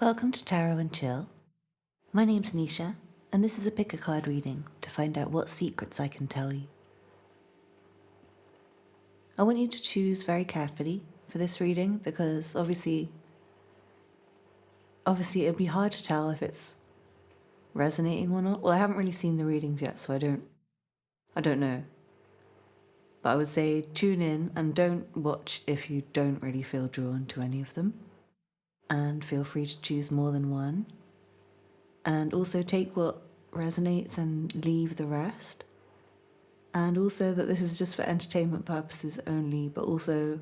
Welcome to Tarot and Chill. My name's Nisha, and this is a pick a card reading to find out what secrets I can tell you. I want you to choose very carefully for this reading because obviously it'd be hard to tell if it's resonating or not. Well, I haven't really seen the readings yet, so I don't know. But I would say tune in and don't watch if you don't really feel drawn to any of them. And feel free to choose more than one. And also take what resonates and leave the rest. And also that this is just for entertainment purposes only, but also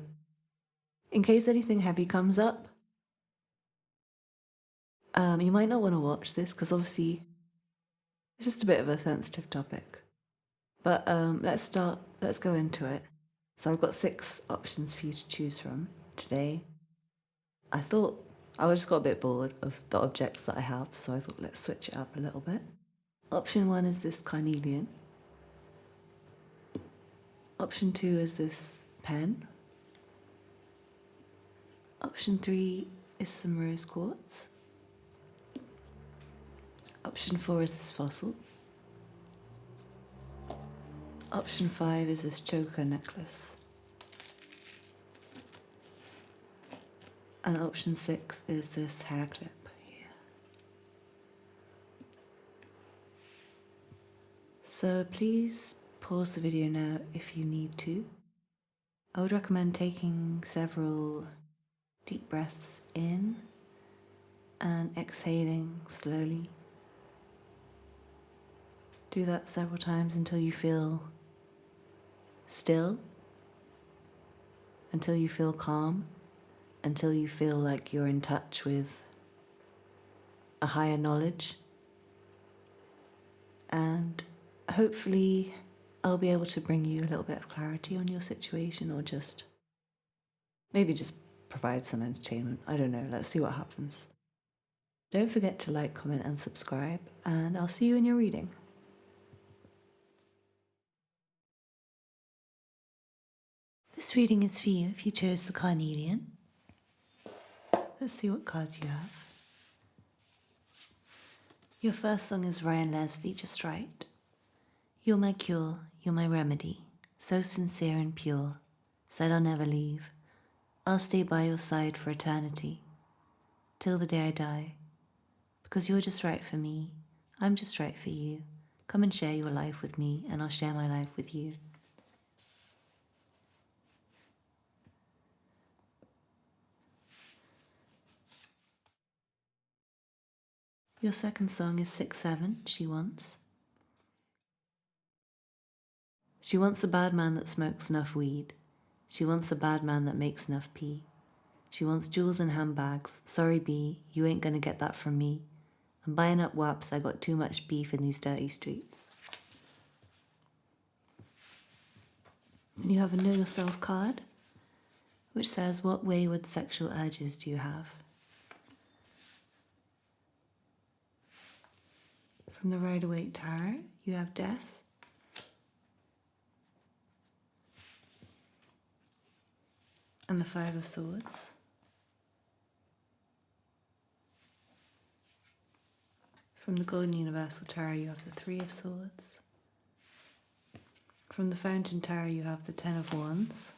in case anything heavy comes up, you might not want to watch this because obviously it's just a bit of a sensitive topic. But let's go into it. So I've got 6 options for you to choose from today. I thought I just got a bit bored of the objects that I have, so I thought let's switch it up a little bit. Option 1 is this carnelian. Option 2 is this pen. Option 3 is some rose quartz. Option 4 is this fossil. Option 5 is this choker necklace. And option 6 is this hair clip here. So please pause the video now if you need to. I would recommend taking several deep breaths in and exhaling slowly. Do that several times until you feel still, until you feel calm, until you feel like you're in touch with a higher knowledge. And hopefully I'll be able to bring you a little bit of clarity on your situation, or maybe just provide some entertainment. I don't know, let's see what happens. Don't forget to like, comment and subscribe, and I'll see you in your reading. This reading is for you if you chose the carnelian. Let's see what cards you have. Your first song is Ryan Leslie, Just Right. You're my cure, you're my remedy, so sincere and pure, said I'll never leave. I'll stay by your side for eternity, till the day I die. Because you're just right for me, I'm just right for you. Come and share your life with me, and I'll share my life with you. Your second song is 6-7, She Wants. She wants a bad man that smokes enough weed. She wants a bad man that makes enough pee. She wants jewels and handbags. Sorry, B, you ain't gonna get that from me. I'm buying up waps, I got too much beef in these dirty streets. And you have a Know Yourself card, which says, what wayward sexual urges do you have? From the Rider-Waite Tarot, you have Death. And the 5 of Swords. From the Golden Universal Tarot, you have the 3 of Swords. From the Fountain Tarot, you have the 10 of Wands.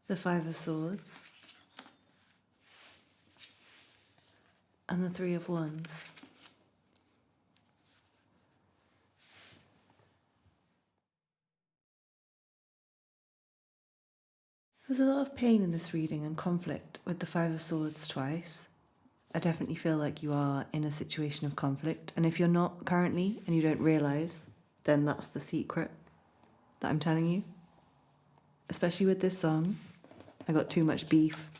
The 5 of Swords. And the 3 of Wands. There's a lot of pain in this reading and conflict with the 5 of Swords twice. I definitely feel like you are in a situation of conflict, and if you're not currently and you don't realise, then that's the secret that I'm telling you. Especially with this song, I got too much beef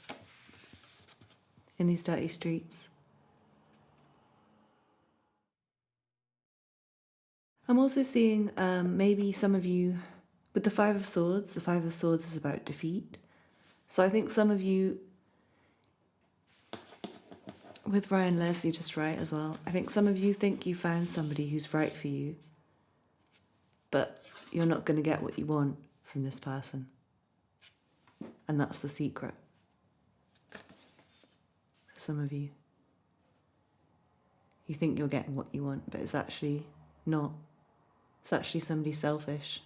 in these dirty streets. I'm also seeing maybe some of you, with the 5 of Swords is about defeat. So I think some of you, with Ryan Leslie Just Right as well, I think some of you think you found somebody who's right for you, but you're not going to get what you want from this person. And that's the secret. for some of you. You think you're getting what you want, but it's actually not. It's actually somebody selfish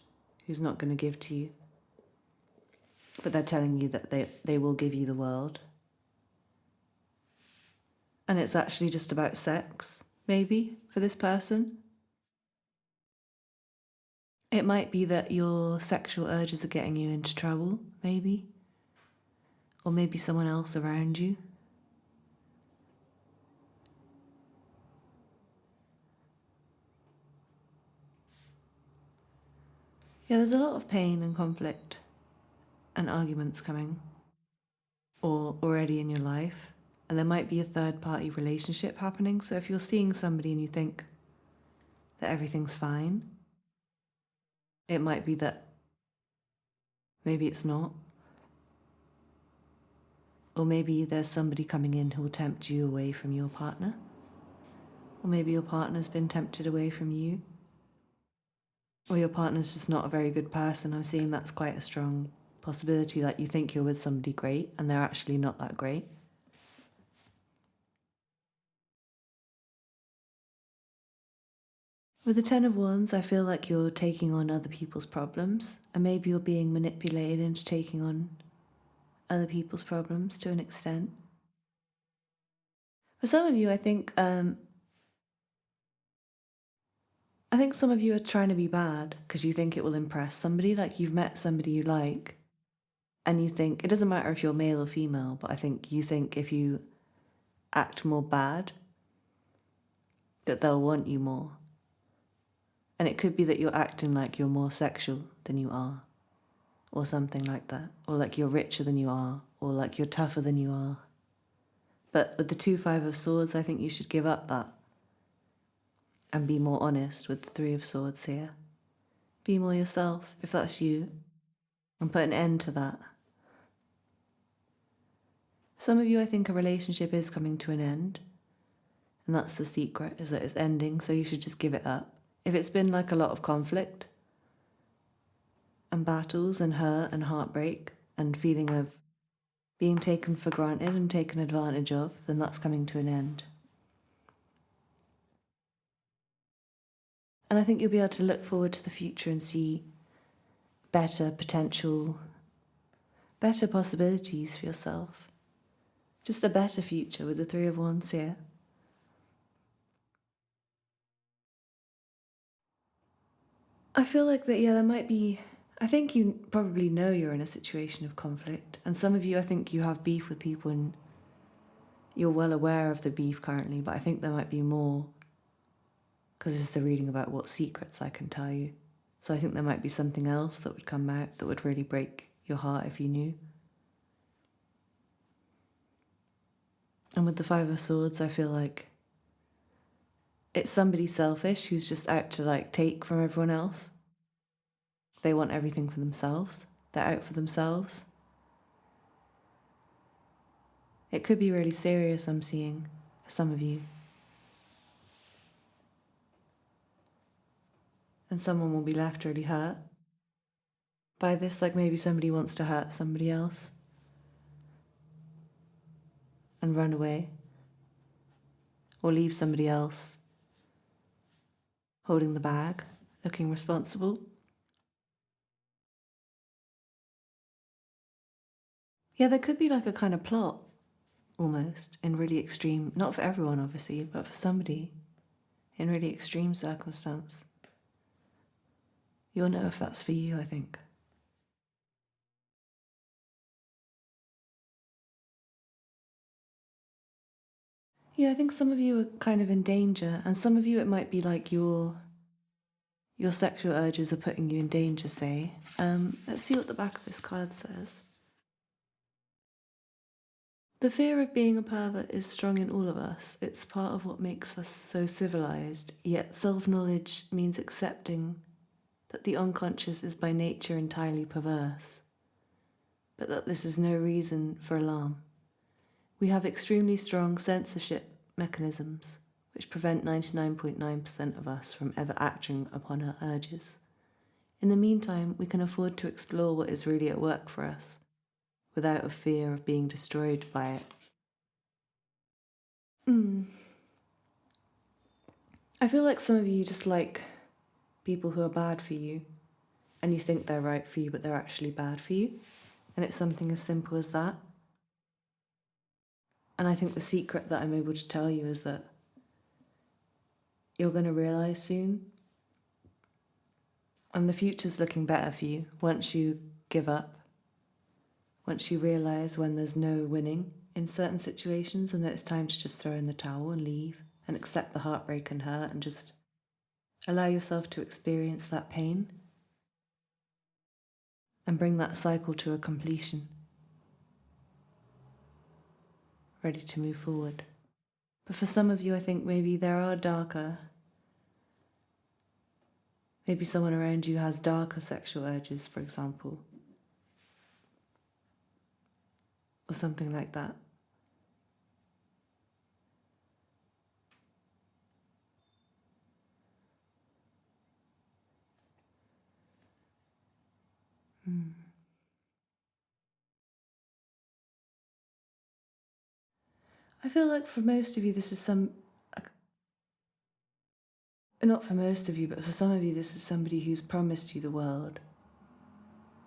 who's not going to give to you. But they're telling you that they will give you the world. And it's actually just about sex, maybe, for this person. It might be that your sexual urges are getting you into trouble, maybe. Or maybe someone else around you. Yeah, there's a lot of pain and conflict and arguments coming, or already in your life. And there might be a third-party relationship happening. So if you're seeing somebody and you think that everything's fine, it might be that maybe it's not. Or maybe there's somebody coming in who will tempt you away from your partner. Or maybe your partner's been tempted away from you. Or your partner's just not a very good person. I'm seeing that's quite a strong possibility, that you think you're with somebody great and they're actually not that great. With the Ten of Wands, I feel like you're taking on other people's problems, and maybe you're being manipulated into taking on other people's problems to an extent. For some of you, I think some of you are trying to be bad because you think it will impress somebody. Like, you've met somebody you like, and you think, it doesn't matter if you're male or female, but I think you think if you act more bad, that they'll want you more. And it could be that you're acting like you're more sexual than you are, or something like that, or like you're richer than you are, or like you're tougher than you are. But with the 2 5 of Swords, I think you should give up that and be more honest with the 3 of Swords here. Be more yourself, if that's you, and put an end to that. Some of you, I think a relationship is coming to an end, and that's the secret, is that it's ending, so you should just give it up. If it's been like a lot of conflict and battles and hurt and heartbreak and feeling of being taken for granted and taken advantage of, then that's coming to an end. And I think you'll be able to look forward to the future and see better potential, better possibilities for yourself. Just a better future with the 3 of Wands here. I feel like that, yeah, there might be, I think you probably know you're in a situation of conflict. And some of you, I think you have beef with people and you're well aware of the beef currently, but I think there might be more, because it's a reading about what secrets I can tell you. So I think there might be something else that would come out that would really break your heart if you knew. And with the 5 of Swords, I feel like it's somebody selfish who's just out to like take from everyone else. They want everything for themselves. They're out for themselves. It could be really serious, I'm seeing, for some of you. And someone will be left really hurt by this, like maybe somebody wants to hurt somebody else and run away, or leave somebody else holding the bag, looking responsible. Yeah, there could be like a kind of plot, almost, in really extreme, not for everyone obviously, but for somebody in really extreme circumstance. You'll know if that's for you, I think. Yeah, I think some of you are kind of in danger, and some of you it might be like your sexual urges are putting you in danger, say. Let's see what the back of this card says. The fear of being a pervert is strong in all of us. It's part of what makes us so civilized, yet self-knowledge means accepting that the unconscious is by nature entirely perverse, but that this is no reason for alarm. We have extremely strong censorship mechanisms which prevent 99.9% of us from ever acting upon our urges. In the meantime, we can afford to explore what is really at work for us, without a fear of being destroyed by it. I feel like some of you just like people who are bad for you, and you think they're right for you, but they're actually bad for you. And it's something as simple as that. And I think the secret that I'm able to tell you is that you're going to realize soon, and the future's looking better for you once you give up, once you realize when there's no winning in certain situations and that it's time to just throw in the towel and leave and accept the heartbreak and hurt and just allow yourself to experience that pain and bring that cycle to a completion, ready to move forward. But for some of you, I think maybe there are darker, maybe someone around you has darker sexual urges, for example, or something like that. I feel like for most of you, this is not for most of you, but for some of you, this is somebody who's promised you the world.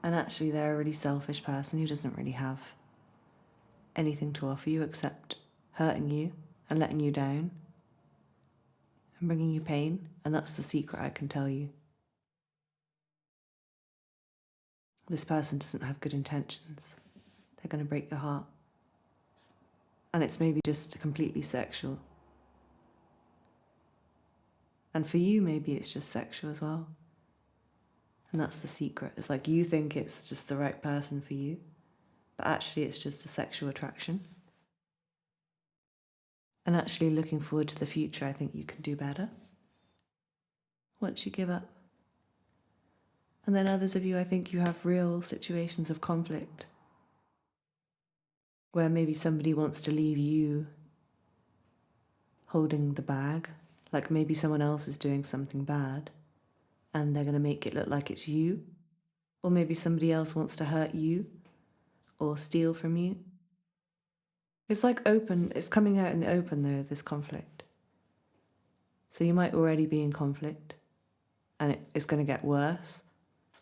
And actually, they're a really selfish person who doesn't really have anything to offer you except hurting you and letting you down and bringing you pain. And that's the secret I can tell you. This person doesn't have good intentions. They're going to break your heart. And it's maybe just completely sexual. And for you, maybe it's just sexual as well. And that's the secret. It's like you think it's just the right person for you, but actually it's just a sexual attraction. And actually looking forward to the future, I think you can do better once you give up. And then others of you, I think you have real situations of conflict where maybe somebody wants to leave you holding the bag, like maybe someone else is doing something bad and they're going to make it look like it's you, or maybe somebody else wants to hurt you or steal from you. It's like open, it's coming out in the open though, this conflict. So you might already be in conflict and it's going to get worse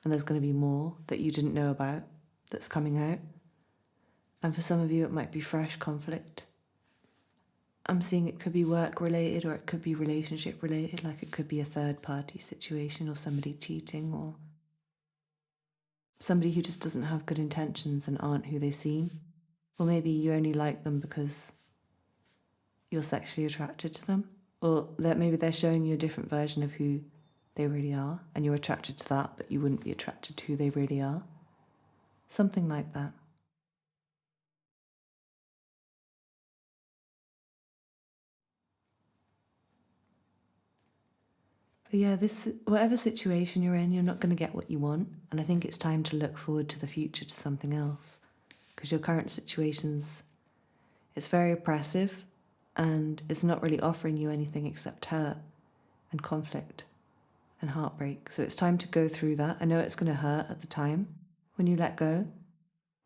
and there's going to be more that you didn't know about that's coming out. And for some of you, it might be fresh conflict. I'm seeing it could be work related or it could be relationship related, like it could be a third party situation or somebody cheating or somebody who just doesn't have good intentions and aren't who they seem. Or maybe you only like them because you're sexually attracted to them, or that maybe they're showing you a different version of who they really are and you're attracted to that, but you wouldn't be attracted to who they really are. Something like that. But yeah, whatever situation you're in, you're not going to get what you want. And I think it's time to look forward to the future, to something else. Because your current situation's, it's very oppressive and it's not really offering you anything except hurt and conflict and heartbreak. So it's time to go through that. I know it's going to hurt at the time when you let go.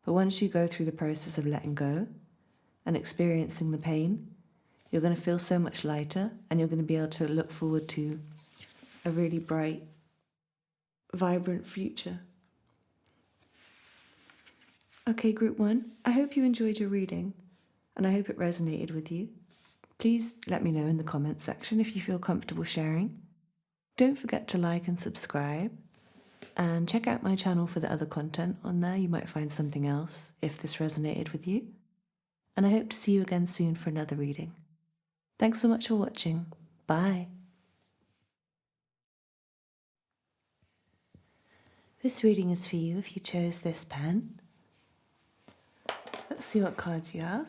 But once you go through the process of letting go and experiencing the pain, you're going to feel so much lighter and you're going to be able to look forward to a really bright, vibrant future. Okay, group 1, I hope you enjoyed your reading and I hope it resonated with you. Please let me know in the comments section if you feel comfortable sharing. Don't forget to like and subscribe and check out my channel for the other content on there. You might find something else if this resonated with you. And I hope to see you again soon for another reading. Thanks so much for watching. Bye. This reading is for you if you chose this pen. Let's see what cards you have.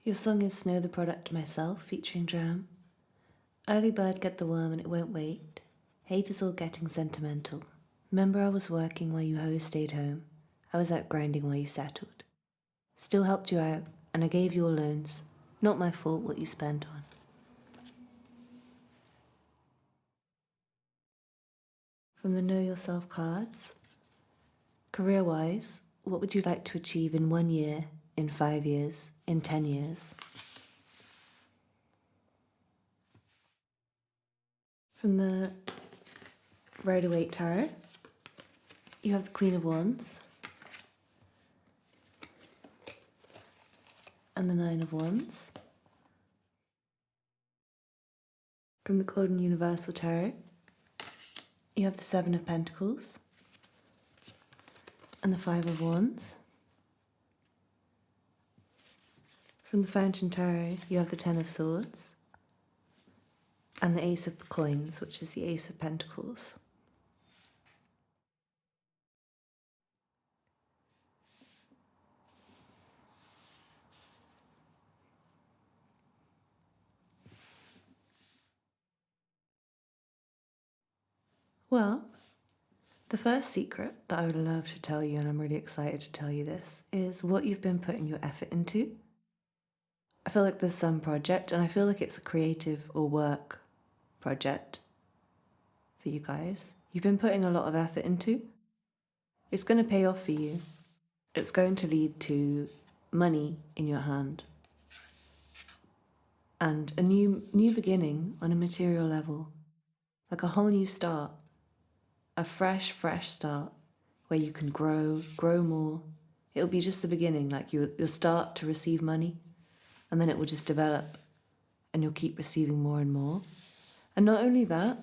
Your song is Snow the Product Myself, featuring Dram. Early bird get the worm and it won't wait. Haters all getting sentimental. Remember I was working while you hoes stayed home. I was out grinding while you settled. Still helped you out, and I gave you all loans. Not my fault what you spent on. From the Know Yourself cards, career-wise, what would you like to achieve in 1 year, in 5 years, in 10 years? From the Rider-Waite Tarot, you have the Queen of Wands and the Nine of Wands. From the Golden Universal Tarot, you have the Seven of Pentacles and the Five of Wands. From the Fountain Tarot, you have the Ten of Swords and the Ace of Coins, which is the Ace of Pentacles. Well, the first secret that I would love to tell you, and I'm really excited to tell you this, is what you've been putting your effort into. I feel like there's some project, and I feel like it's a creative or work project for you guys. You've been putting a lot of effort into. It's going to pay off for you. It's going to lead to money in your hand and a new beginning on a material level, like a whole new start, a fresh start where you can grow more. It'll be just the beginning, like you'll start to receive money, and then it will just develop, and you'll keep receiving more and more. And not only that,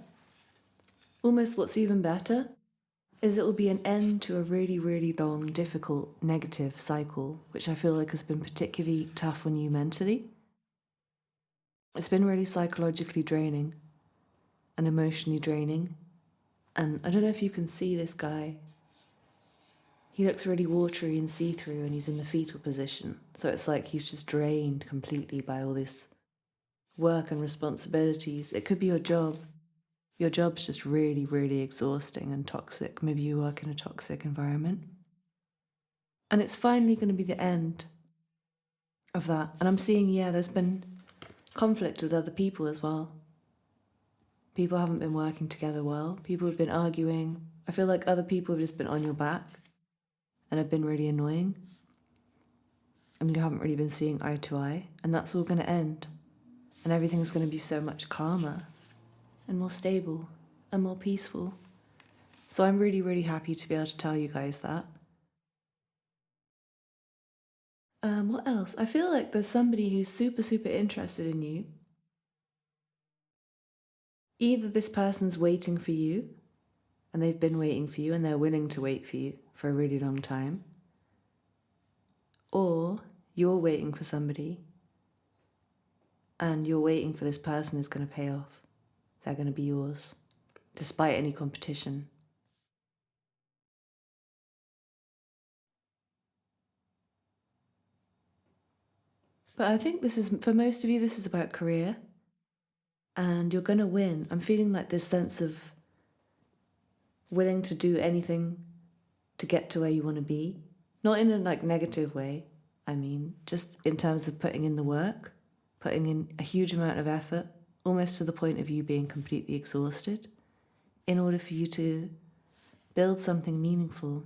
almost what's even better is it will be an end to a really, really long, difficult, negative cycle, which I feel like has been particularly tough on you mentally. It's been really psychologically draining and emotionally draining. And I don't know if you can see this guy. He looks really watery and see-through, and he's in the fetal position. So it's like he's just drained completely by all this work and responsibilities. It could be your job. Your job's just really, really exhausting and toxic. Maybe you work in a toxic environment. And it's finally going to be the end of that. And I'm seeing, there's been conflict with other people as well. People haven't been working together well. People have been arguing. I feel like other people have just been on your back and have been really annoying. And you haven't really been seeing eye to eye. And that's all going to end. And everything's going to be so much calmer and more stable and more peaceful. So I'm really, really happy to be able to tell you guys that. What else? I feel like there's somebody who's super, super interested in you. Either this person's waiting for you, and they've been waiting for you, and they're willing to wait for you for a really long time, or you're waiting for somebody, and you're waiting for this person is going to pay off. They're going to be yours, despite any competition. But I think this is, for most of you, this is about career. And you're going to win. I'm feeling like this sense of willing to do anything to get to where you want to be. Not in a negative way, I mean, just in terms of putting in the work, putting in a huge amount of effort, almost to the point of you being completely exhausted, in order for you to build something meaningful.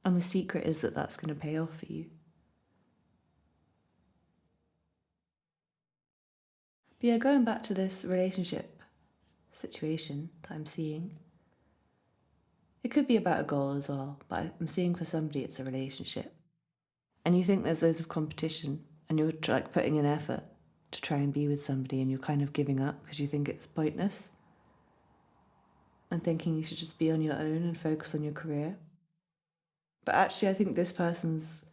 And the secret is that that's going to pay off for you. But going back to this relationship situation that I'm seeing, it could be about a goal as well, but I'm seeing for somebody it's a relationship. And you think there's loads of competition, and you're putting in effort to try and be with somebody, and you're kind of giving up because you think it's pointless and thinking you should just be on your own and focus on your career. But actually, I think this person's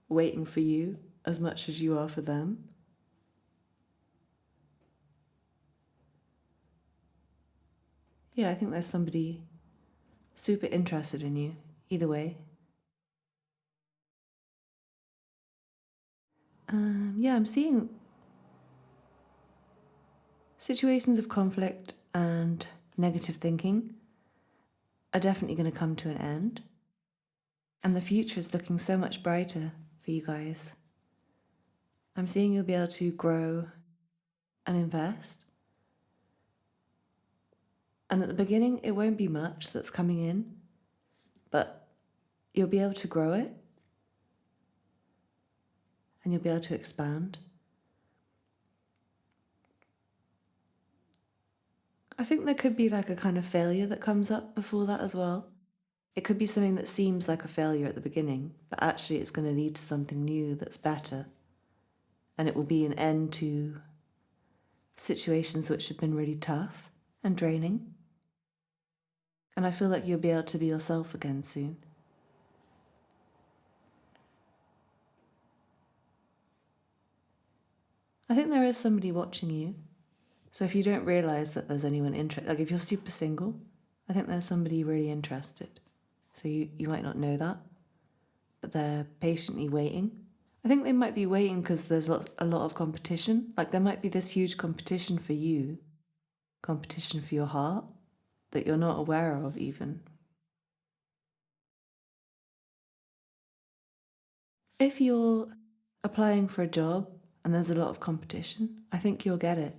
waiting for you as much as you are for them. I think there's somebody super interested in you, either way. I'm seeing situations of conflict and negative thinking are definitely going to come to an end. And the future is looking so much brighter for you guys. I'm seeing you'll be able to grow and invest. And at the beginning, it won't be much that's coming in, but you'll be able to grow it and you'll be able to expand. I think there could be like a kind of failure that comes up before that as well. It could be something that seems like a failure at the beginning, but actually it's going to lead to something new that's better. And it will be an end to situations which have been really tough and draining. And I feel like you'll be able to be yourself again soon. I think there is somebody watching you. So if you don't realise that there's anyone interested, like if you're super single, I think there's somebody really interested. So you might not know that, but they're patiently waiting. I think they might be waiting because there's a lot of competition. Like there might be this huge competition for you, competition for your heart, that you're not aware of even. If you're applying for a job and there's a lot of competition, I think you'll get it.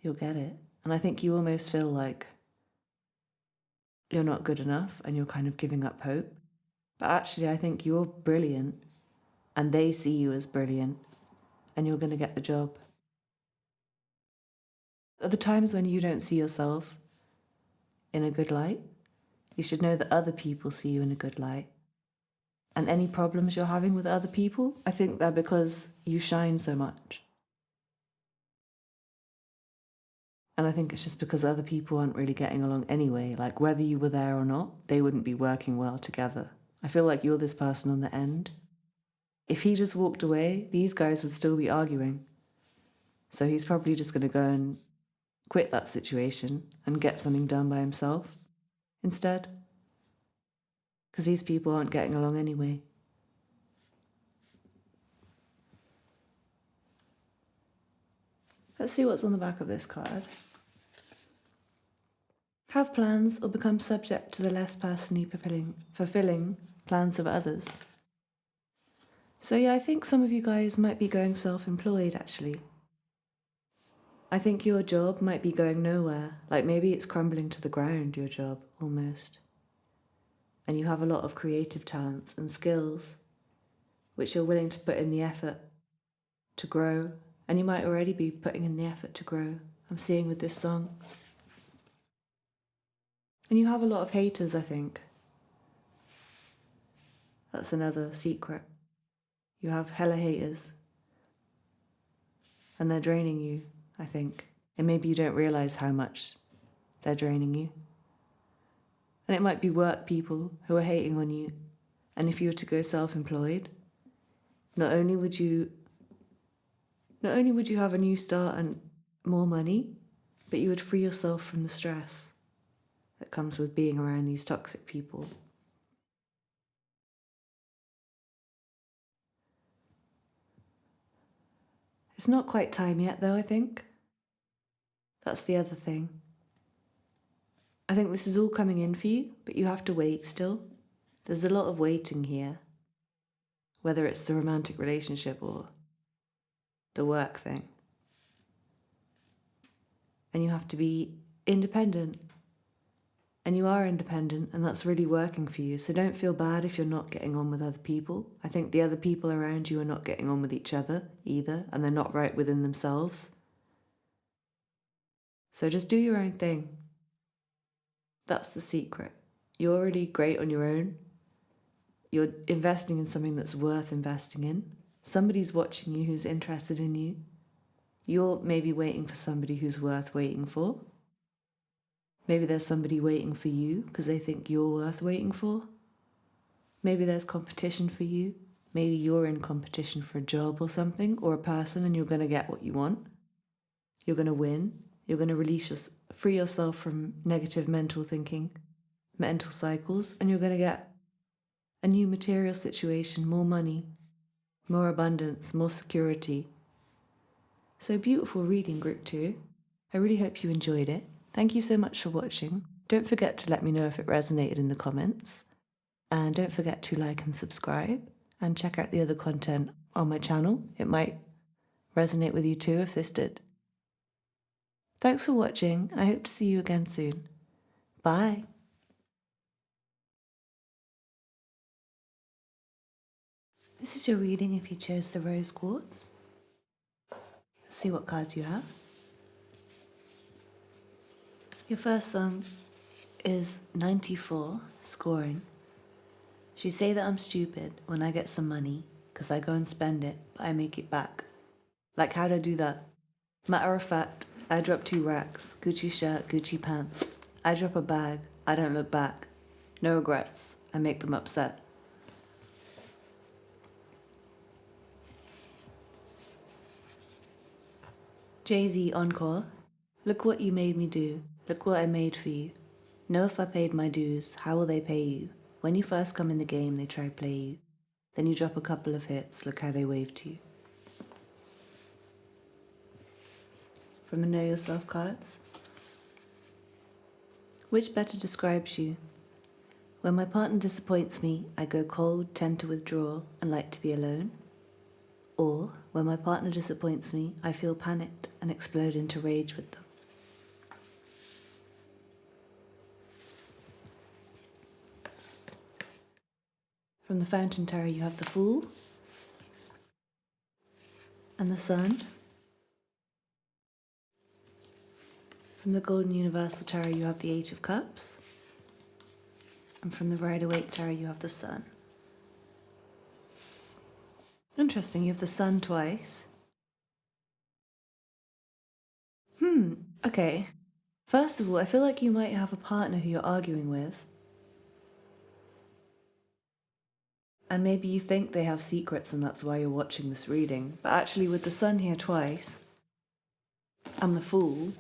You'll get it. And I think you almost feel like you're not good enough and you're kind of giving up hope. But actually, I think you're brilliant and they see you as brilliant and you're going to get the job. At the times when you don't see yourself in a good light, you should know that other people see you in a good light. And any problems you're having with other people, I think they're because you shine so much. And I think it's just because other people aren't really getting along anyway. Like whether you were there or not, they wouldn't be working well together. I feel like you're this person on the end. If he just walked away, these guys would still be arguing. So he's probably just going to go and quit that situation and get something done by himself instead. Because these people aren't getting along anyway. Let's see what's on the back of this card. Have plans or become subject to the less personally fulfilling plans of others. So yeah, I think some of you guys might be going self-employed actually. I think your job might be going nowhere. Like maybe it's crumbling to the ground, your job, almost. And you have a lot of creative talents and skills which you're willing to put in the effort to grow. And you might already be putting in the effort to grow. I'm seeing with this song. And you have a lot of haters, I think. That's another secret. You have hella haters. And they're draining you, I think. And maybe you don't realise how much they're draining you. And it might be work people who are hating on you. And if you were to go self-employed, not only would you have a new start and more money, but you would free yourself from the stress that comes with being around these toxic people. It's not quite time yet though, I think. That's the other thing. I think this is all coming in for you, but you have to wait still. There's a lot of waiting here, whether it's the romantic relationship or the work thing. And you have to be independent. And you are independent, and that's really working for you. So don't feel bad if you're not getting on with other people. I think the other people around you are not getting on with each other either, and they're not right within themselves. So just do your own thing. That's the secret. You're already great on your own. You're investing in something that's worth investing in. Somebody's watching you who's interested in you. You're maybe waiting for somebody who's worth waiting for. Maybe there's somebody waiting for you because they think you're worth waiting for. Maybe there's competition for you. Maybe you're in competition for a job or something, or a person, and you're going to get what you want. You're going to win. You're going to free yourself from negative mental thinking, mental cycles, and you're going to get a new material situation, more money, more abundance, more security. So beautiful reading, Group 2. I really hope you enjoyed it. Thank you so much for watching. Don't forget to let me know if it resonated in the comments. And don't forget to like and subscribe and check out the other content on my channel. It might resonate with you too if this did. Thanks for watching. I hope to see you again soon. Bye. This is your reading if you chose the rose quartz. Let's see what cards you have. Your first song is 94, scoring. She say that I'm stupid when I get some money, 'cause I go and spend it, but I make it back. Like, how'd I do that? Matter of fact, I drop 2 racks, Gucci shirt, Gucci pants. I drop a bag, I don't look back. No regrets, I make them upset. Jay-Z Encore. Look what you made me do. Look what I made for you. Know if I paid my dues, how will they pay you? When you first come in the game, they try play you. Then you drop a couple of hits, look how they wave to you. From the Know Yourself cards. Which better describes you? When my partner disappoints me, I go cold, tend to withdraw, and like to be alone. Or, when my partner disappoints me, I feel panicked and explode into rage with them. From the Fountain Tarot, you have the Fool and the Sun. From the Golden Universal Tarot, you have the Eight of Cups. And from the Rider-Waite Tarot, you have the Sun. Interesting, you have the Sun twice. Okay. First of all, I feel like you might have a partner who you're arguing with. And maybe you think they have secrets and that's why you're watching this reading. But actually, with the Sun here twice and the Fool,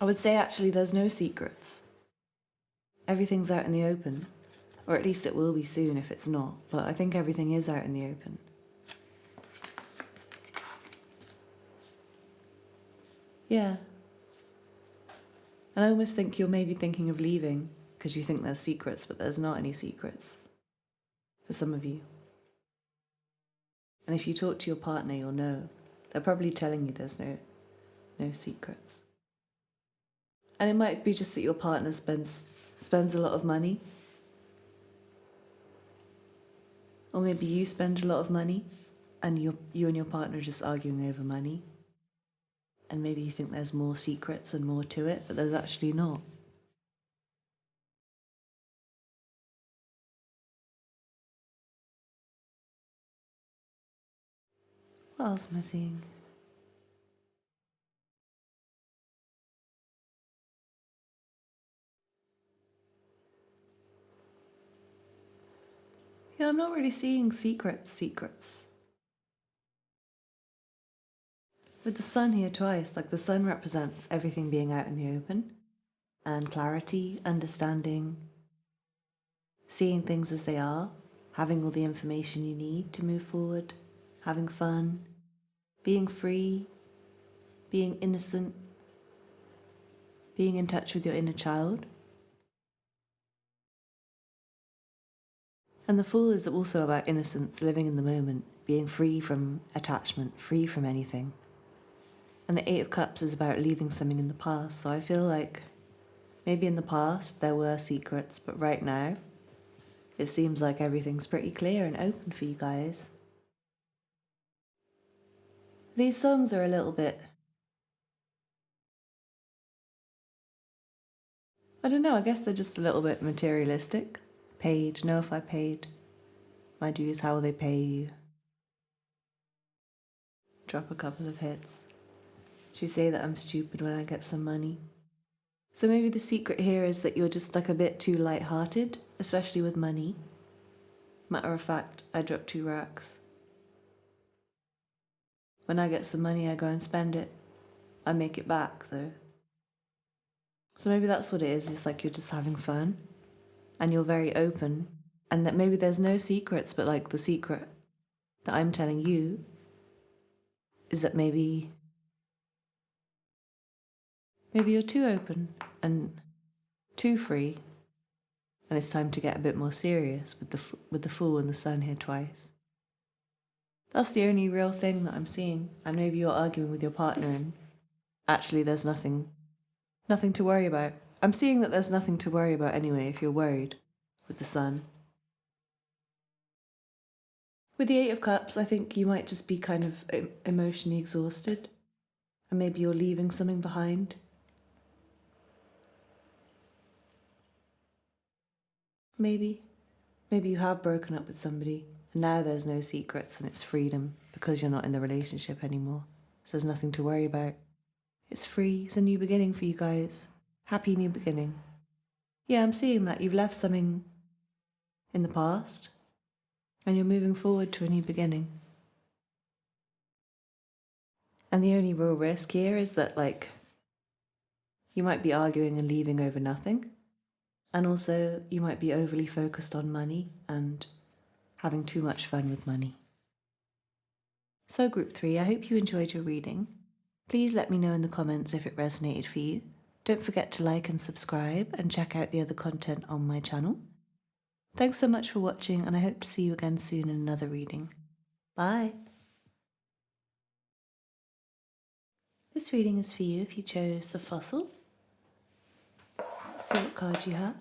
I would say actually there's no secrets. Everything's out in the open. Or at least it will be soon if it's not. But I think everything is out in the open. Yeah. And I almost think you're maybe thinking of leaving because you think there's secrets, but there's not any secrets. For some of you. And if you talk to your partner, you'll know. They're probably telling you there's no secrets. And it might be just that your partner spends a lot of money. Or maybe you spend a lot of money and you and your partner are just arguing over money. And maybe you think there's more secrets and more to it, but there's actually not. What else am I seeing? Yeah, I'm not really seeing secrets. With the Sun here twice, like the Sun represents everything being out in the open, and clarity, understanding, seeing things as they are, having all the information you need to move forward, having fun, being free, being innocent, being in touch with your inner child. And the Fool is also about innocence, living in the moment, being free from attachment, free from anything. And the Eight of Cups is about leaving something in the past. So I feel like maybe in the past there were secrets, but right now it seems like everything's pretty clear and open for you guys. These songs are a little bit, I don't know, I guess they're just a little bit materialistic. Paid, know if I paid my dues, how will they pay you? Drop a couple of hits. She say that I'm stupid when I get some money. So maybe the secret here is that you're just like a bit too light-hearted, especially with money. Matter of fact, I drop 2 racks. When I get some money, I go and spend it. I make it back, though. So maybe that's what it is. It's like you're just having fun. And you're very open. And that maybe there's no secrets, but like the secret that I'm telling you is that maybe you're too open and too free. And it's time to get a bit more serious with the Fool and the Sun here twice. That's the only real thing that I'm seeing. And maybe you're arguing with your partner and actually there's nothing to worry about. I'm seeing that there's nothing to worry about anyway if you're worried with the Sun. With the Eight of Cups, I think you might just be kind of emotionally exhausted, and maybe you're leaving something behind. Maybe. Maybe you have broken up with somebody, and now there's no secrets and it's freedom because you're not in the relationship anymore. So there's nothing to worry about. It's free, it's a new beginning for you guys. Happy new beginning. Yeah, I'm seeing that you've left something in the past and you're moving forward to a new beginning. And the only real risk here is that, like, you might be arguing and leaving over nothing. And also, you might be overly focused on money and having too much fun with money. So, Group 3, I hope you enjoyed your reading. Please let me know in the comments if it resonated for you. Don't forget to like and subscribe and check out the other content on my channel. Thanks so much for watching, and I hope to see you again soon in another reading. Bye! This reading is for you if you chose the Fossil. Let's see what card you have.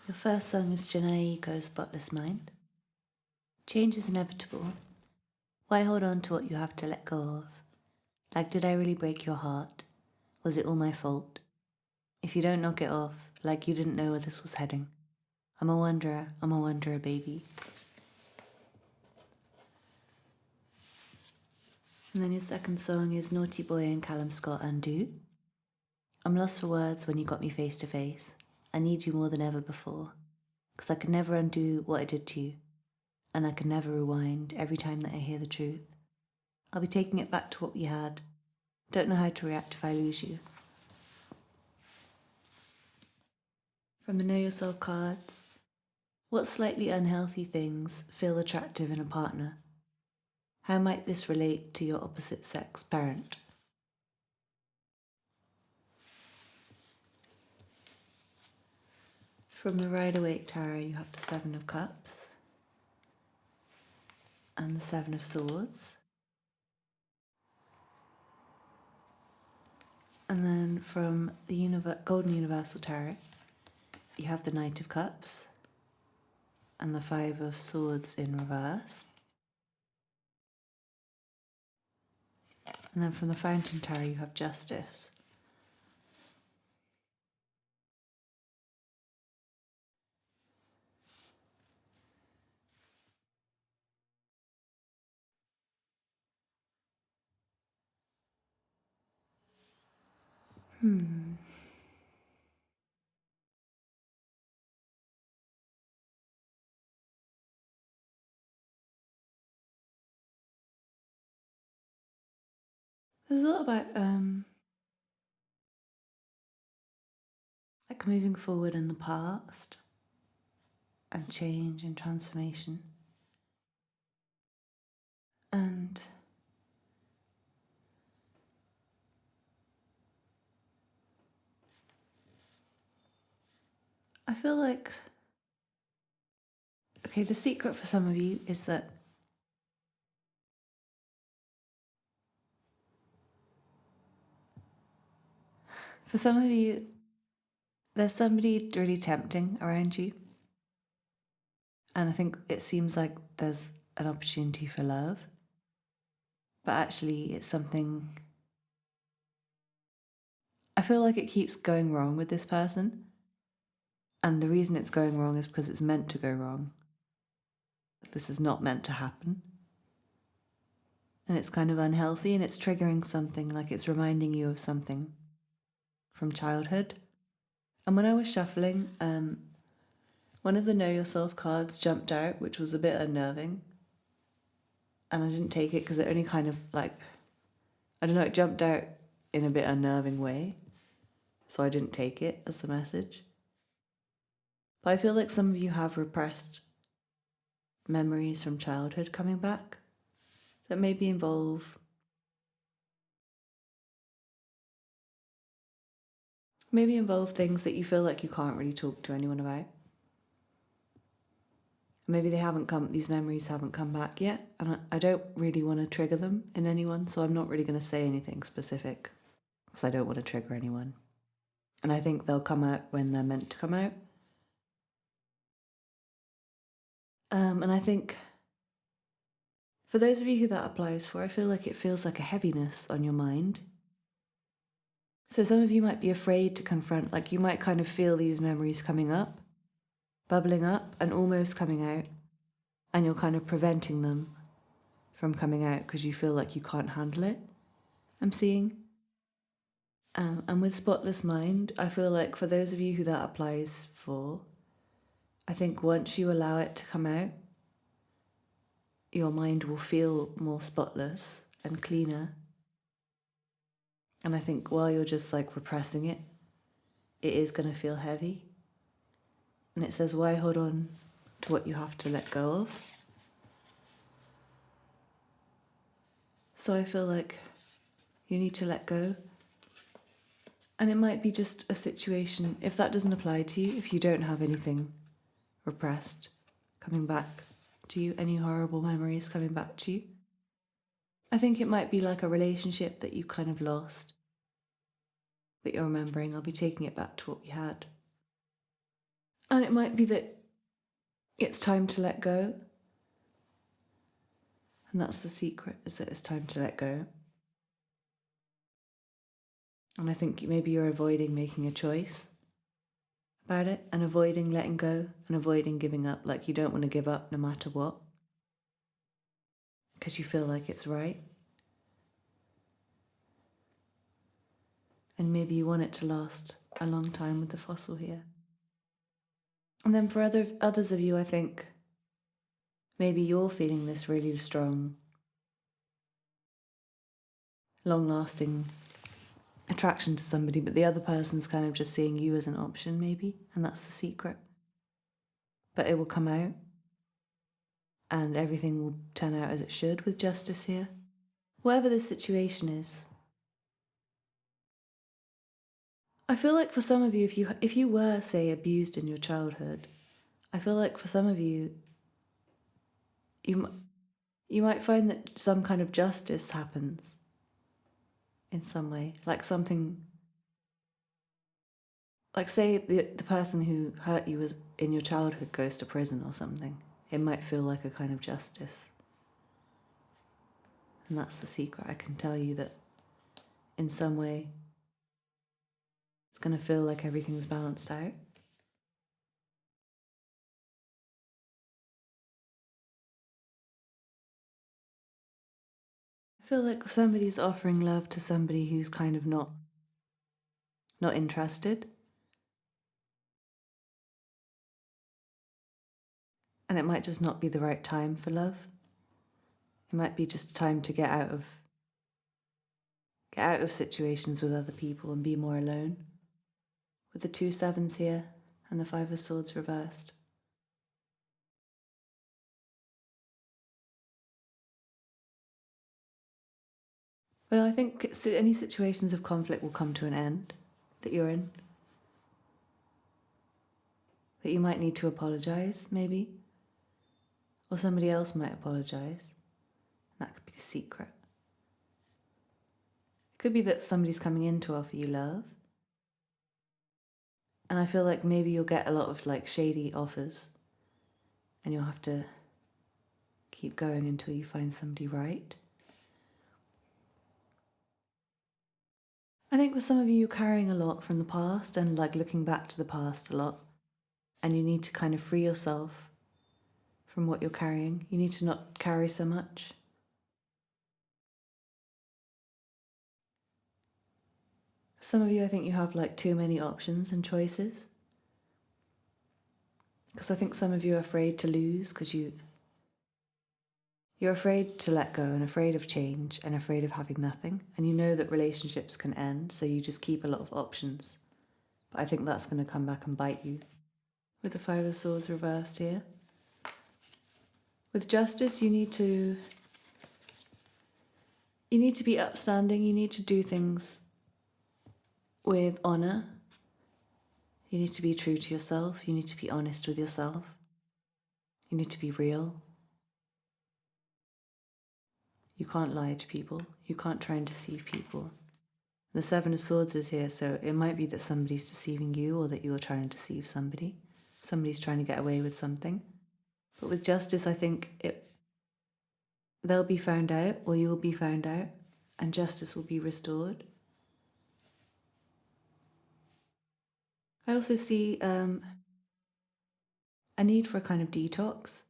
Your first song is Jhené Aiko's Spotless Mind. Change is inevitable. Why hold on to what you have to let go of? Like, did I really break your heart? Was it all my fault? If you don't knock it off, like you didn't know where this was heading. I'm a wanderer, baby. And then your second song is Naughty Boy and Callum Scott Undo. I'm lost for words when you got me face to face. I need you more than ever before. 'Cause I could never undo what I did to you. And I can never rewind every time that I hear the truth. I'll be taking it back to what we had. Don't know how to react if I lose you. From the Know Yourself cards, what slightly unhealthy things feel attractive in a partner? How might this relate to your opposite sex parent? From the Rider-Waite Tarot, you have the Seven of Cups and the Seven of Swords. And then from the Golden Universal Tarot, you have the Knight of Cups and the Five of Swords in reverse. And then from the Fountain Tarot, you have Justice. There's a lot about like moving forward in the past and change and transformation. And I feel like, okay, the secret for some of you is that for some of you, there's somebody really tempting around you. And I think it seems like there's an opportunity for love. But actually, it's something. I feel like it keeps going wrong with this person. And the reason it's going wrong is because it's meant to go wrong. This is not meant to happen. And it's kind of unhealthy and it's triggering something, like it's reminding you of something from childhood. And when I was shuffling, one of the Know Yourself cards jumped out, which was a bit unnerving. And I didn't take it because it only kind of like, I don't know, it jumped out in a bit unnerving way. So I didn't take it as the message. But I feel like some of you have repressed memories from childhood coming back that maybe involve things that you feel like you can't really talk to anyone about. Maybe these memories haven't come back yet, and I don't really want to trigger them in anyone, so I'm not really going to say anything specific because I don't want to trigger anyone. And I think they'll come out when they're meant to come out. And I think for those of you who that applies for, I feel like it feels like a heaviness on your mind. So some of you might be afraid to confront, like you might kind of feel these memories coming up, bubbling up, and almost coming out, and you're kind of preventing them from coming out because you feel like you can't handle it. I'm seeing. And with spotless mind, I feel like for those of you who that applies for, I think once you allow it to come out, your mind will feel more spotless and cleaner. And I think while you're just like repressing it, it is going to feel heavy. And it says, why hold on to what you have to let go of? So I feel like you need to let go. And it might be just a situation, if that doesn't apply to you, if you don't have anything repressed coming back to you, any horrible memories coming back to you, I think it might be like a relationship that you kind of lost, that you're remembering. I'll be taking it back to what we had. And it might be that it's time to let go. And that's the secret, is that it's time to let go. And I think maybe you're avoiding making a choice about it and avoiding letting go and avoiding giving up. Like you don't want to give up no matter what because you feel like it's right. And maybe you want it to last a long time with the fossil here. And then for others of you, I think maybe you're feeling this really strong, long-lasting attraction to somebody, but the other person's kind of just seeing you as an option maybe, and that's the secret. But it will come out and everything will turn out as it should with justice here. Whatever the situation is, I feel like for some of you, if you were, say, abused in your childhood, I feel like for some of you, you might find that some kind of justice happens in some way, like something, like say the person who hurt you was in your childhood goes to prison or something. It might feel like a kind of justice. And that's the secret. I can tell you that in some way, it's going to feel like everything's balanced out. I feel like somebody's offering love to somebody who's kind of not interested. And it might just not be the right time for love. It might be just time to get out of situations with other people and be more alone. With the 2 sevens here and the 5 of swords reversed. But I think any situations of conflict will come to an end that you're in. That you might need to apologise, maybe. Or somebody else might apologise. That could be the secret. It could be that somebody's coming in to offer you love. And I feel like maybe you'll get a lot of like shady offers. And you'll have to keep going until you find somebody right. I think with some of you, you're carrying a lot from the past and like looking back to the past a lot. And you need to kind of free yourself from what you're carrying. You need to not carry so much. Some of you, I think you have like too many options and choices. Because I think some of you are afraid to lose because you're afraid to let go and afraid of change and afraid of having nothing. And you know that relationships can end, so you just keep a lot of options. But I think that's going to come back and bite you. With the 5 of swords reversed here. With justice, you need to be upstanding. You need to do things with honour. You need to be true to yourself. You need to be honest with yourself. You need to be real. You can't lie to people. You can't try and deceive people. The 7 of swords is here, so it might be that somebody's deceiving you or that you're trying to deceive somebody. Somebody's trying to get away with something. But with justice, I think they'll be found out, or you'll be found out, and justice will be restored. I also see a need for a kind of detox.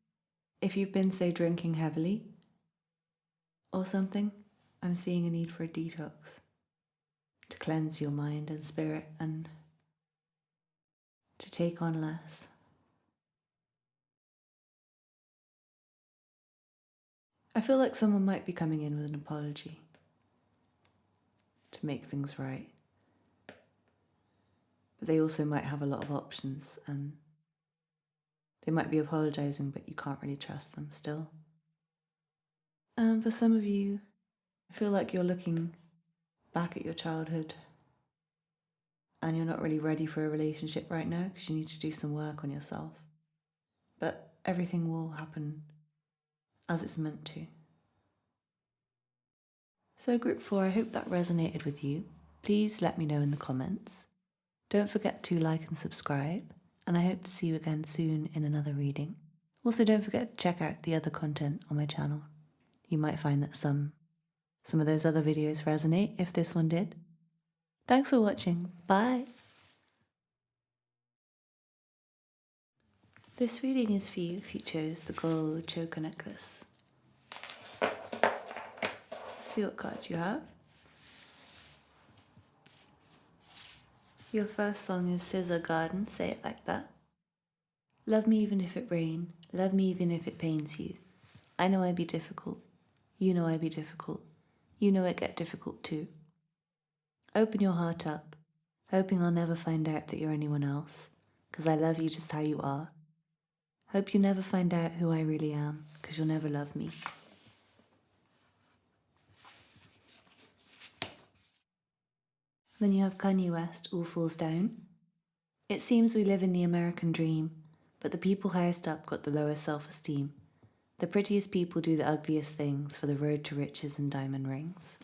If you've been, say, drinking heavily or something, I'm seeing a need for a detox to cleanse your mind and spirit and to take on less. I feel like someone might be coming in with an apology to make things right. But they also might have a lot of options, and they might be apologizing, but you can't really trust them still. And for some of you, I feel like you're looking back at your childhood and you're not really ready for a relationship right now because you need to do some work on yourself. But everything will happen as it's meant to. So group 4, I hope that resonated with you. Please let me know in the comments. Don't forget to like and subscribe, and I hope to see you again soon in another reading. Also, don't forget to check out the other content on my channel. You might find that some of those other videos resonate if this one did. Thanks for watching. Bye. This reading is for you if you chose the gold choker necklace. Let's see what cards you have. Your first song is Scissor Garden, Say It Like That. Love me even if it rain, love me even if it pains you. I know I be difficult, you know I be difficult, you know it get difficult too. Open your heart up, hoping I'll never find out that you're anyone else, 'cause I love you just how you are. Hope you never find out who I really am, 'cause you'll never love me. Then you have Kanye West, All Falls Down. It seems we live in the American dream, but the people highest up got the lowest self-esteem. The prettiest people do the ugliest things for the road to riches and diamond rings.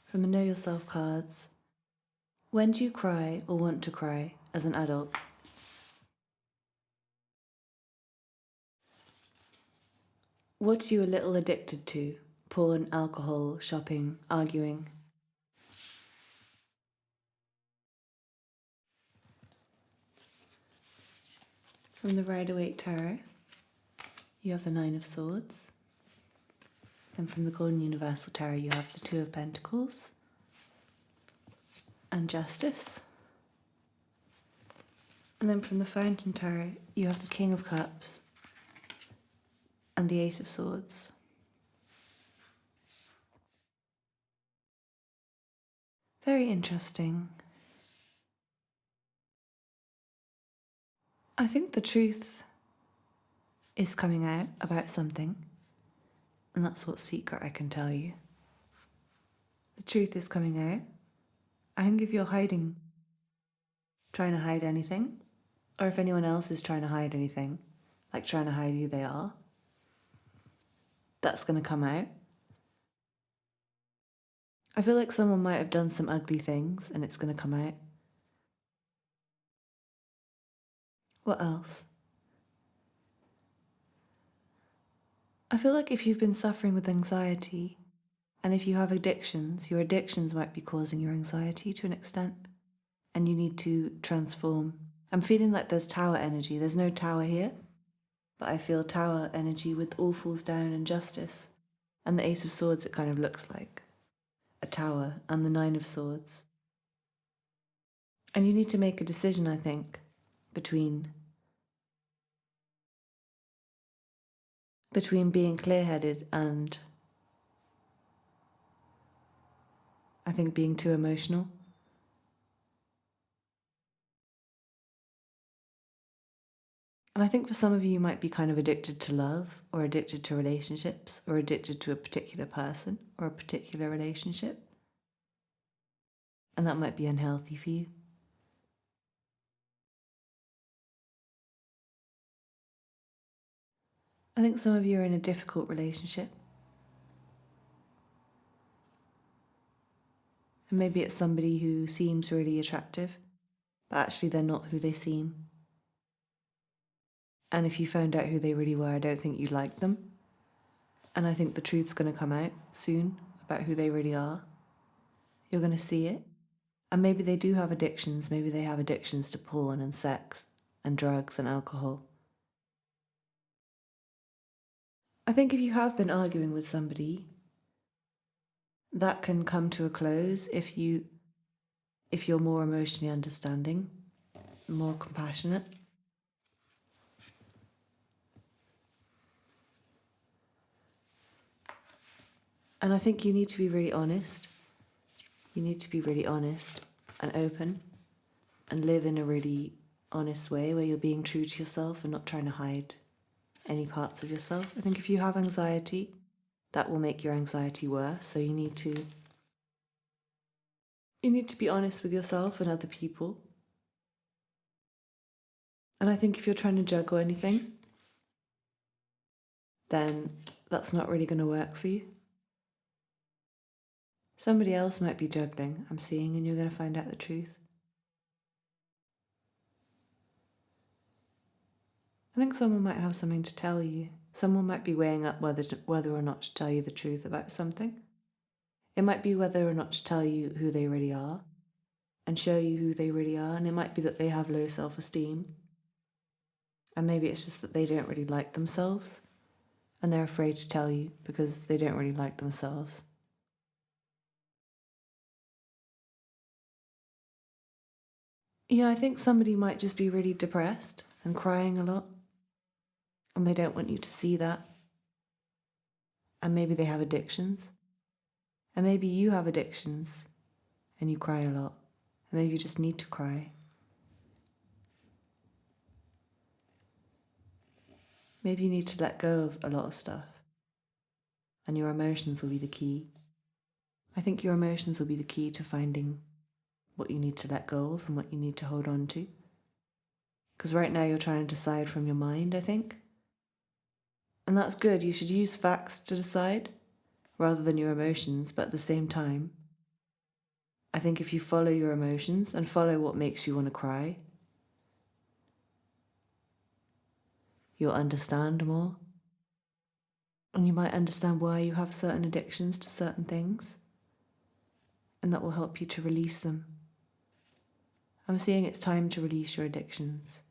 From the Know Yourself cards, when do you cry or want to cry as an adult? What are you a little addicted to? Porn, alcohol, shopping, arguing? From the Rider-Waite Tarot, you have the Nine of Swords. And from the Golden Universal Tarot, you have the Two of Pentacles and Justice. And then from the Fountain Tarot, you have the King of Cups and the Ace of Swords. Very interesting. I think the truth is coming out about something, and that's what secret I can tell you. The truth is coming out. I think if you're hiding, trying to hide anything, or if anyone else is trying to hide anything, like trying to hide who they are, that's going to come out. I feel like someone might have done some ugly things and it's going to come out. What else? I feel like if you've been suffering with anxiety, and if you have addictions, your addictions might be causing your anxiety to an extent, and you need to transform. I'm feeling like there's tower energy. There's no tower here, but I feel tower energy with All Falls Down and Justice. And the Ace of Swords, it kind of looks like a tower, and the Nine of Swords. And you need to make a decision, I think, between being clear-headed and I think being too emotional. And I think for some of you, you might be kind of addicted to love or addicted to relationships or addicted to a particular person or a particular relationship. And that might be unhealthy for you. I think some of you are in a difficult relationship. And maybe it's somebody who seems really attractive, but actually they're not who they seem. And if you found out who they really were, I don't think you'd like them. And I think the truth's going to come out soon about who they really are. You're going to see it. And maybe they do have addictions. Maybe they have addictions to porn and sex and drugs and alcohol. I think if you have been arguing with somebody, that can come to a close if you're more emotionally understanding, more compassionate. And I think you need to be really honest. You need to be really honest and open and live in a really honest way where you're being true to yourself and not trying to hide any parts of yourself. I think if you have anxiety, that will make your anxiety worse. So you need to be honest with yourself and other people. And I think if you're trying to juggle anything, then that's not really going to work for you. Somebody else might be juggling, I'm seeing, and you're going to find out the truth. I think someone might have something to tell you. Someone might be weighing up whether or not to tell you the truth about something. It might be whether or not to tell you who they really are and show you who they really are. And it might be that they have low self-esteem. And maybe it's just that they don't really like themselves and they're afraid to tell you because they don't really like themselves. Yeah, I think somebody might just be really depressed and crying a lot. And they don't want you to see that. And maybe they have addictions. And maybe you have addictions and you cry a lot. And maybe you just need to cry. Maybe you need to let go of a lot of stuff. And your emotions will be the key. I think your emotions will be the key to finding what you need to let go of and what you need to hold on to. Because right now you're trying to decide from your mind, I think. And that's good. You should use facts to decide rather than your emotions. But at the same time, I think if you follow your emotions and follow what makes you want to cry, you'll understand more. And you might understand why you have certain addictions to certain things. And that will help you to release them. I'm seeing it's time to release your addictions.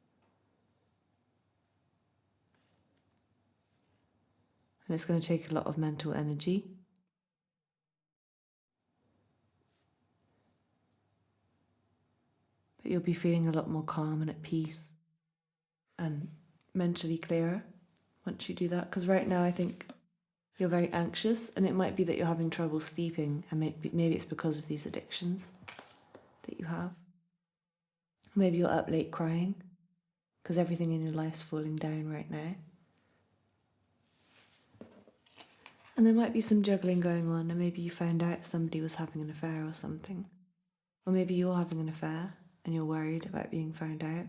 And it's going to take a lot of mental energy. But you'll be feeling a lot more calm and at peace and mentally clearer once you do that. Because right now I think you're very anxious, and it might be that you're having trouble sleeping, and maybe it's because of these addictions that you have. Maybe you're up late crying because everything in your life's falling down right now. And there might be some juggling going on, and maybe you found out somebody was having an affair or something. Or maybe you're having an affair and you're worried about being found out.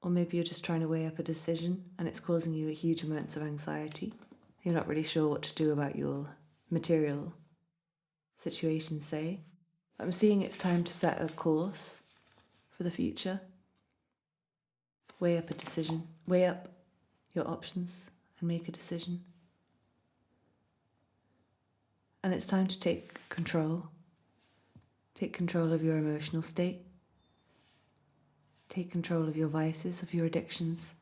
Or maybe you're just trying to weigh up a decision and it's causing you a huge amounts of anxiety. You're not really sure what to do about your material situation, say. I'm seeing it's time to set a course for the future. Weigh up a decision. Weigh up your options and make a decision. And it's time to take control. Take control of your emotional state. Take control of your vices, of your addictions.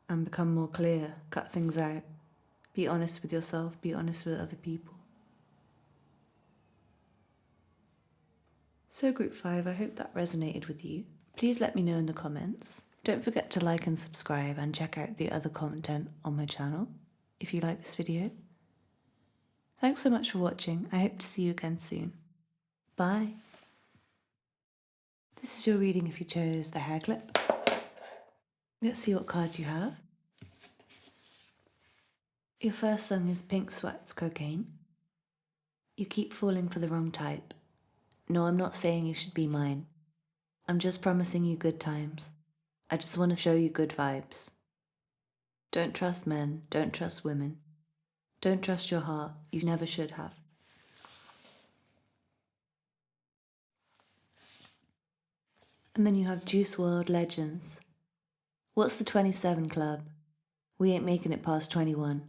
And become more clear. Cut things out. Be honest with yourself. Be honest with other people. So Group 5, I hope that resonated with you. Please let me know in the comments. Don't forget to like and subscribe and check out the other content on my channel if you like this video. Thanks so much for watching. I hope to see you again soon. Bye. This is your reading if you chose the hair clip. Let's see what cards you have. Your first song is Pink Sweats Cocaine. You keep falling for the wrong type. No, I'm not saying you should be mine. I'm just promising you good times. I just want to show you good vibes. Don't trust men, don't trust women. Don't trust your heart, you never should have. And then you have Juice WRLD Legends. What's the 27 club? We ain't making it past 21.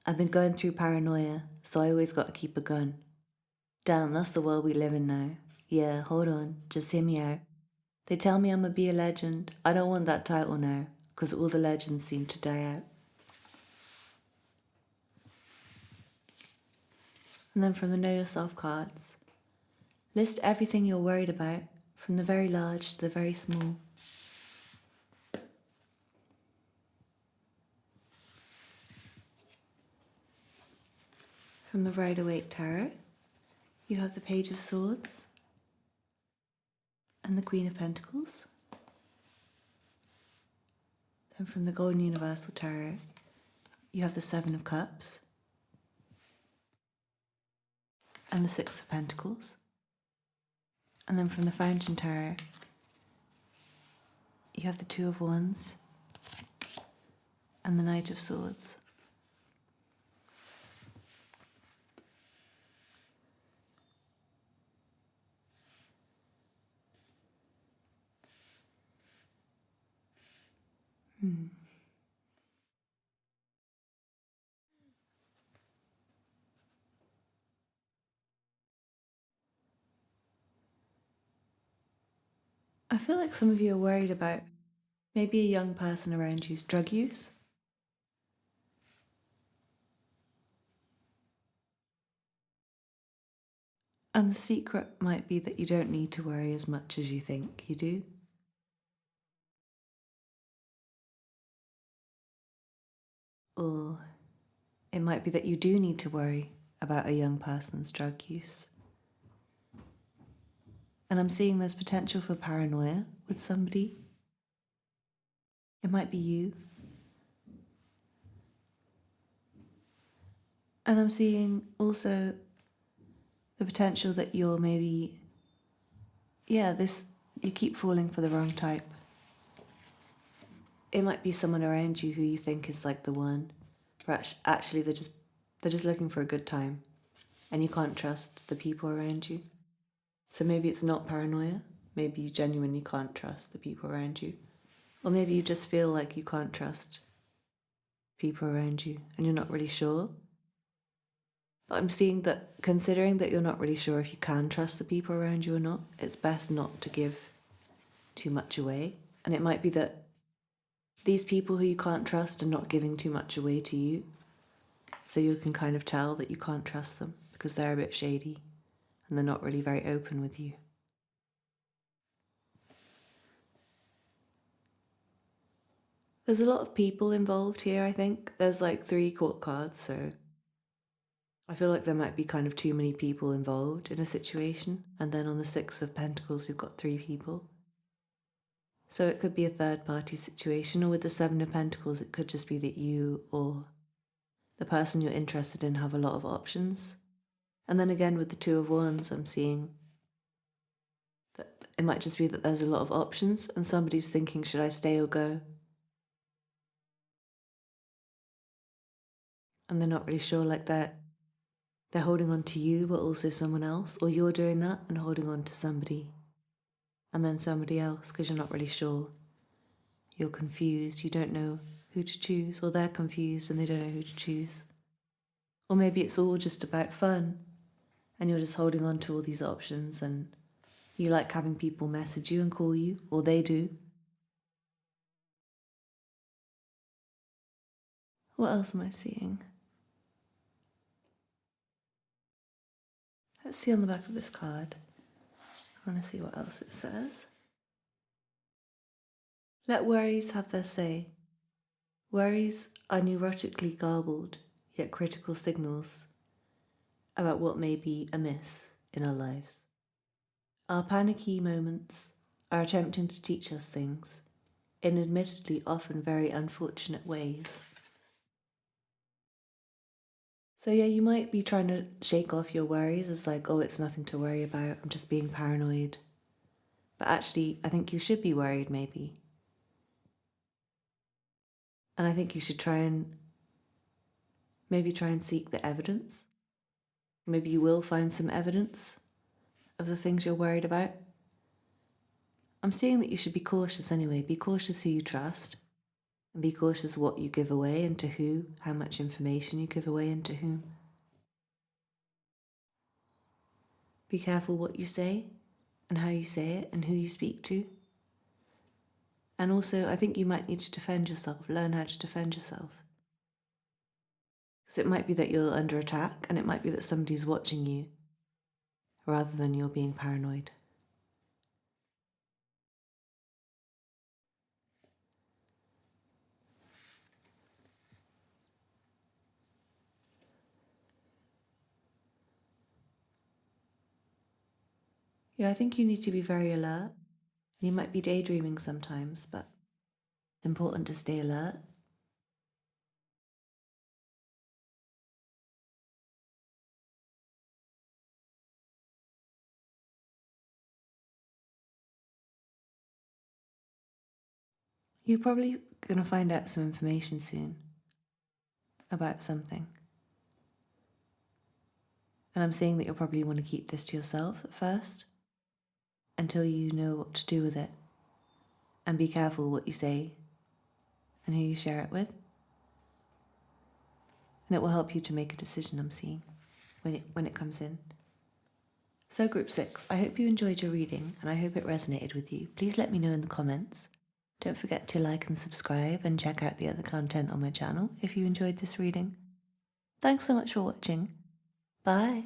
I've been going through paranoia, so I always gotta keep a gun. Damn, that's the world we live in now. Yeah, hold on, just hear me out. They tell me I'ma be a legend. I don't want that title now, 'cause all the legends seem to die out. And then from the Know Yourself cards, list everything you're worried about, from the very large to the very small. From the Rider-Waite Tarot, you have the Page of Swords and the Queen of Pentacles. Then from the Golden Universal Tarot, you have the Seven of Cups and the Six of Pentacles. And then from the Fountain Tarot, you have the Two of Wands and the Knight of Swords. I feel like some of you are worried about maybe a young person around you's drug use. And the secret might be that you don't need to worry as much as you think you do. Or it might be that you do need to worry about a young person's drug use. And I'm seeing there's potential for paranoia with somebody. It might be you. And I'm seeing also the potential that you're maybe, you keep falling for the wrong type. It might be someone around you who you think is like the one, but actually they're just looking for a good time, and you can't trust the people around you. So maybe it's not paranoia, maybe you genuinely can't trust the people around you. Or maybe you just feel like you can't trust people around you and you're not really sure. But I'm seeing that, considering that you're not really sure if you can trust the people around you or not, it's best not to give too much away. And it might be that these people who you can't trust are not giving too much away to you. So you can kind of tell that you can't trust them because they're a bit shady and they're not really very open with you. There's a lot of people involved here, I think. There's like 3 court cards, so I feel like there might be kind of too many people involved in a situation. And then on the Six of Pentacles, we've got 3 people. So it could be a third party situation, or with the Seven of Pentacles, it could just be that you or the person you're interested in have a lot of options. And then again, with the Two of Wands, I'm seeing that it might just be that there's a lot of options and somebody's thinking, should I stay or go? And they're not really sure, like they're holding on to you, but also someone else, or you're doing that and holding on to somebody and then somebody else because you're not really sure. You're confused, you don't know who to choose, or they're confused and they don't know who to choose. Or maybe it's all just about fun and you're just holding on to all these options and you like having people message you and call you, or they do. What else am I seeing? Let's see on the back of this card. I want to see what else it says. Let worries have their say. Worries are neurotically garbled, yet critical signals about what may be amiss in our lives. Our panicky moments are attempting to teach us things, in admittedly often very unfortunate ways. So yeah, you might be trying to shake off your worries as like, oh, it's nothing to worry about, I'm just being paranoid. But actually, I think you should be worried maybe. And I think you should try and seek the evidence. Maybe you will find some evidence of the things you're worried about. I'm seeing that you should be cautious anyway. Be cautious who you trust. And be cautious what you give away and to who, how much information you give away and to whom. Be careful what you say and how you say it and who you speak to. And also, I think you might need to defend yourself, learn how to defend yourself. Because it might be that you're under attack and it might be that somebody's watching you rather than you're being paranoid. Yeah, I think you need to be very alert. You might be daydreaming sometimes, but it's important to stay alert. You're probably going to find out some information soon about something. And I'm saying that you'll probably want to keep this to yourself at first until you know what to do with it. And be careful what you say and who you share it with. And it will help you to make a decision, I'm seeing, when it comes in. So Group 6, I hope you enjoyed your reading and I hope it resonated with you. Please let me know in the comments. Don't forget to like and subscribe and check out the other content on my channel if you enjoyed this reading. Thanks so much for watching. Bye.